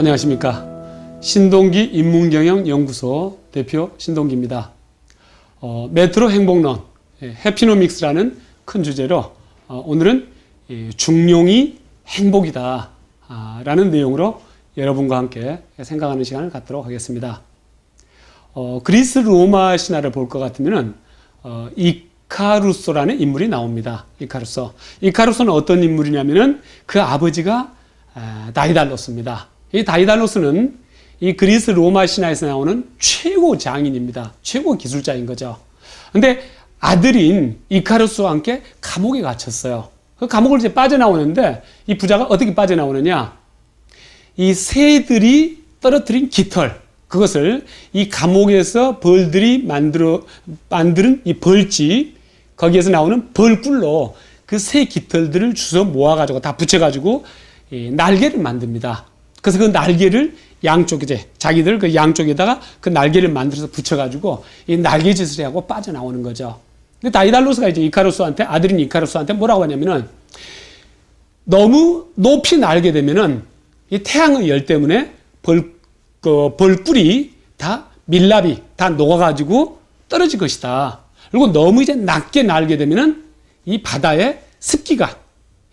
안녕하십니까. 신동기 인문경영연구소 대표 신동기입니다. 메트로 행복론, 해피노믹스라는 큰 주제로 오늘은 중용이 행복이다 라는 내용으로 여러분과 함께 생각하는 시간을 갖도록 하겠습니다. 그리스 로마 신화를 볼 것 같으면 이카루소라는 인물이 나옵니다. 이카루소는 어떤 인물이냐면은 그 아버지가 다이달로스입니다. 이 다이달로스는 이 그리스 로마 신화에서 나오는 최고 장인입니다. 최고 기술자인 거죠. 근데 아들인 이카루스와 함께 감옥에 갇혔어요. 그 감옥을 이제 빠져나오는데 이 부자가 어떻게 빠져나오느냐? 이 새들이 떨어뜨린 깃털, 그것을 이 감옥에서 벌들이 만드는 이 벌집, 거기에서 나오는 벌꿀로 그 새 깃털들을 주워 모아가지고 다 붙여가지고 날개를 만듭니다. 그래서 그 날개를 양쪽에, 자기들 그 양쪽에다가 그 날개를 만들어서 붙여가지고 이 날개짓을 하고 빠져나오는 거죠. 근데 다이달로스가 이제 이카루스한테, 아들인 이카루스한테 뭐라고 하냐면은 너무 높이 날게 되면은 이 태양의 열 때문에 벌꿀이 다 밀랍이 다 녹아가지고 떨어질 것이다. 그리고 너무 이제 낮게 날게 되면은 이 바다의 습기가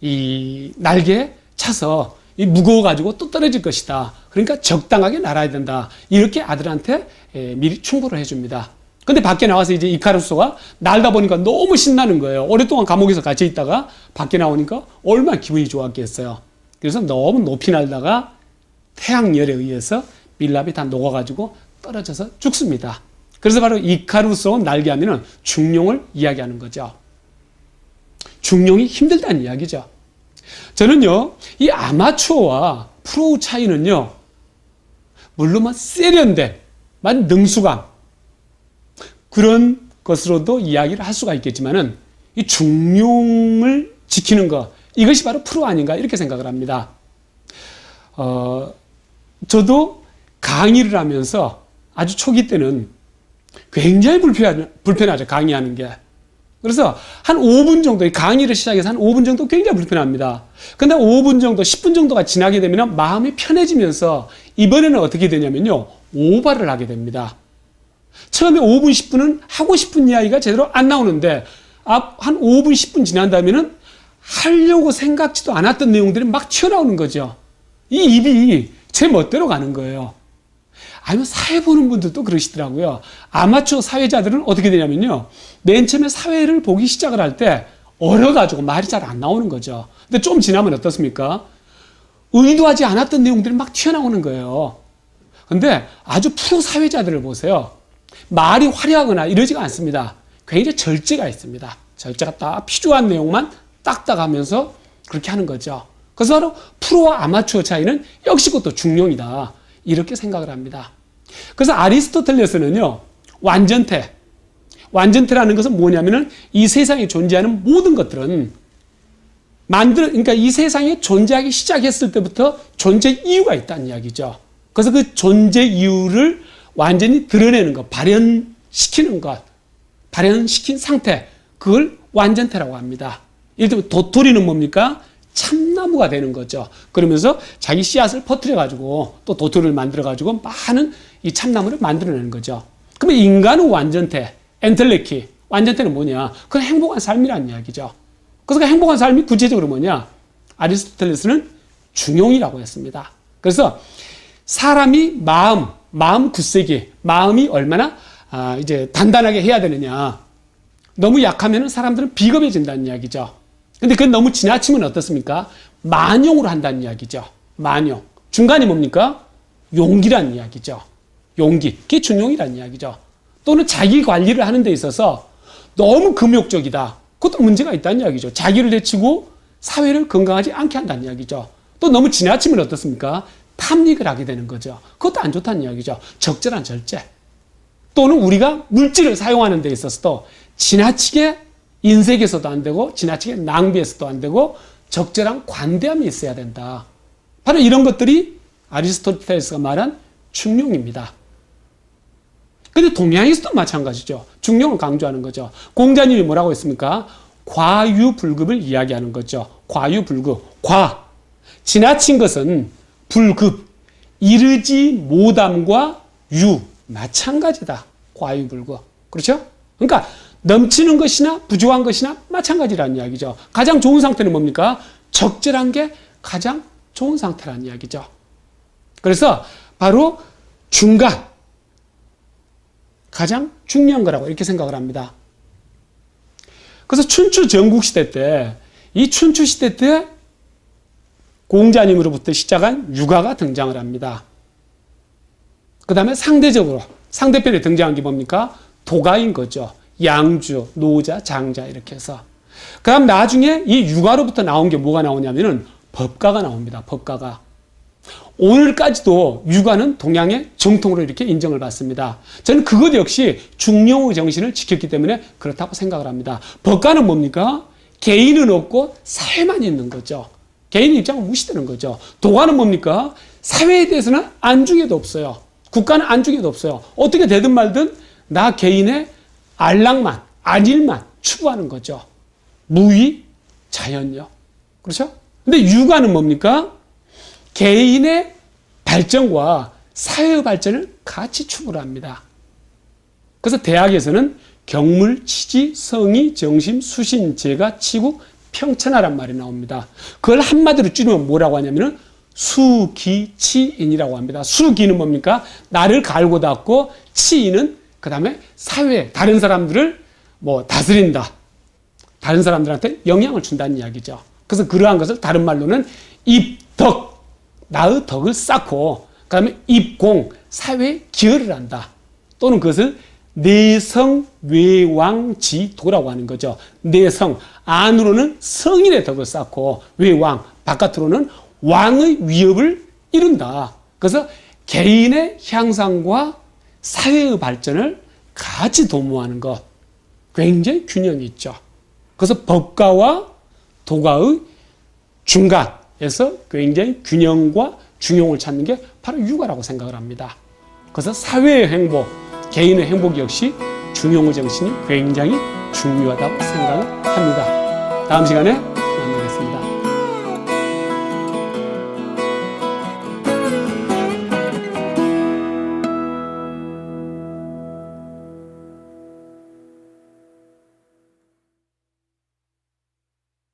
이 날개에 차서 이 무거워가지고 또 떨어질 것이다. 그러니까 적당하게 날아야 된다. 이렇게 아들한테 미리 충고를 해줍니다. 근데 밖에 나와서 이제 이카루소가 날다 보니까 너무 신나는 거예요. 오랫동안 감옥에서 갇혀 있다가 밖에 나오니까 얼마나 기분이 좋았겠어요. 그래서 너무 높이 날다가 태양열에 의해서 밀랍이 다 녹아가지고 떨어져서 죽습니다. 그래서 바로 이카루소 날개하면은 중용을 이야기하는 거죠. 중용이 힘들다는 이야기죠. 저는요, 이 아마추어와 프로 차이는요, 물론 세련된 능수감, 그런 것으로도 이야기를 할 수가 있겠지만은, 이 중용을 지키는 것, 이것이 바로 프로 아닌가, 이렇게 생각을 합니다. 저도 강의를 하면서 아주 초기 때는 굉장히 불편하죠, 강의하는 게. 그래서 한 5분 정도, 강의를 시작해서 한 5분 정도 굉장히 불편합니다. 근데 5분 정도, 10분 정도가 지나게 되면 마음이 편해지면서 이번에는 어떻게 되냐면요, 오바를 하게 됩니다. 처음에 5분, 10분은 하고 싶은 이야기가 제대로 안 나오는데, 한 5분, 10분 지난 다음에는 하려고 생각지도 않았던 내용들이 막 튀어나오는 거죠. 이 입이 제 멋대로 가는 거예요. 아니면 사회 보는 분들도 그러시더라고요. 아마추어 사회자들은 어떻게 되냐면요, 맨 처음에 사회를 보기 시작을 할 때 어려가지고 말이 잘 안 나오는 거죠. 근데 좀 지나면 어떻습니까? 의도하지 않았던 내용들이 막 튀어나오는 거예요. 근데 아주 프로 사회자들을 보세요. 말이 화려하거나 이러지가 않습니다. 굉장히 절제가 있습니다. 절제가 딱 필요한 내용만 딱딱 하면서 그렇게 하는 거죠. 그래서 바로 프로와 아마추어 차이는 역시 그것도 중용이다, 이렇게 생각을 합니다. 그래서 아리스토텔레스는요, 완전태라는 것은 뭐냐면은 이 세상에 존재하는 모든 것들은 그러니까 이 세상에 존재하기 시작했을 때부터 존재 이유가 있다는 이야기죠. 그래서 그 존재 이유를 완전히 드러내는 것, 발현시킨 상태, 그걸 완전태라고 합니다. 예를 들면 도토리는 뭡니까? 참나무가 되는 거죠. 그러면서 자기 씨앗을 퍼뜨려가지고 또 도토리를 만들어가지고 많은 이 참나무를 만들어내는 거죠. 그러면 인간은 완전태, 엔텔레키, 완전태는 뭐냐? 그건 행복한 삶이라는 이야기죠. 그래서 그 행복한 삶이 구체적으로 뭐냐? 아리스토텔레스는 중용이라고 했습니다. 그래서 사람이 마음 굳세기, 마음이 얼마나 이제 단단하게 해야 되느냐. 너무 약하면 사람들은 비겁해진다는 이야기죠. 근데 그건 너무 지나치면 어떻습니까? 만용으로 한다는 이야기죠. 만용. 중간이 뭡니까? 용기라는 이야기죠. 용기. 그게 중용이라는 이야기죠. 또는 자기 관리를 하는 데 있어서 너무 금욕적이다. 그것도 문제가 있다는 이야기죠. 자기를 내치고 사회를 건강하지 않게 한다는 이야기죠. 또 너무 지나치면 어떻습니까? 탐닉을 하게 되는 거죠. 그것도 안 좋다는 이야기죠. 적절한 절제. 또는 우리가 물질을 사용하는 데 있어서도 지나치게 인색에서도 안 되고 지나치게 낭비해서도 안 되고 적절한 관대함이 있어야 된다. 바로 이런 것들이 아리스토텔레스가 말한 중용입니다. 근데 동양에서도 마찬가지죠. 중용을 강조하는 거죠. 공자님이 뭐라고 했습니까? 과유불급을 이야기하는 거죠. 과유불급. 지나친 것은 불급, 이르지 못함과 유 마찬가지다. 과유불급. 그렇죠? 그러니까 넘치는 것이나 부족한 것이나 마찬가지라는 이야기죠. 가장 좋은 상태는 뭡니까? 적절한 게 가장 좋은 상태라는 이야기죠. 그래서 바로 중간, 가장 중요한 거라고 이렇게 생각을 합니다. 그래서 춘추 전국시대 때, 이 춘추시대 때 공자님으로부터 시작한 육아가 등장을 합니다. 그 다음에 상대적으로, 상대편에 등장한 게 뭡니까? 도가인 거죠. 양주, 노자, 장자 이렇게 해서. 그 다음 나중에 이 육아로부터 나온 게 뭐가 나오냐면은 법가가 나옵니다. 법가가. 오늘까지도 육아는 동양의 정통으로 이렇게 인정을 받습니다. 저는 그것 역시 중용의 정신을 지켰기 때문에 그렇다고 생각을 합니다. 법가는 뭡니까? 개인은 없고 사회만 있는 거죠. 개인 입장은 무시되는 거죠. 도가는 뭡니까? 사회에 대해서는 안중에도 없어요. 국가는 안중에도 없어요. 어떻게 되든 말든 나 개인의 안락만, 안일만 추구하는 거죠. 무위, 자연력. 그렇죠? 근데 육아는 뭡니까? 개인의 발전과 사회의 발전을 같이 추구를 합니다. 그래서 대학에서는 경물, 치지, 성의, 정심, 수신, 재가, 치국, 평천하란 말이 나옵니다. 그걸 한마디로 줄이면 뭐라고 하냐면은 수기치인이라고 합니다. 수기는 뭡니까? 나를 갈고 닦고, 치인은 그 다음에 사회, 다른 사람들을 다스린다. 다른 사람들한테 영향을 준다는 이야기죠. 그래서 그러한 것을 다른 말로는 입덕, 나의 덕을 쌓고, 그 다음에 입공, 사회에 기여를 한다. 또는 그것을 내성외왕지도라고 하는 거죠. 내성, 안으로는 성인의 덕을 쌓고, 외왕, 바깥으로는 왕의 위협을 이룬다. 그래서 개인의 향상과 사회의 발전을 같이 도모하는 것. 굉장히 균형이 있죠. 그래서 법가와 도가의 중간에서 굉장히 균형과 중용을 찾는 게 바로 육아라고 생각을 합니다. 그래서 사회의 행복, 개인의 행복 역시 중용의 정신이 굉장히 중요하다고 생각을 합니다. 다음 시간에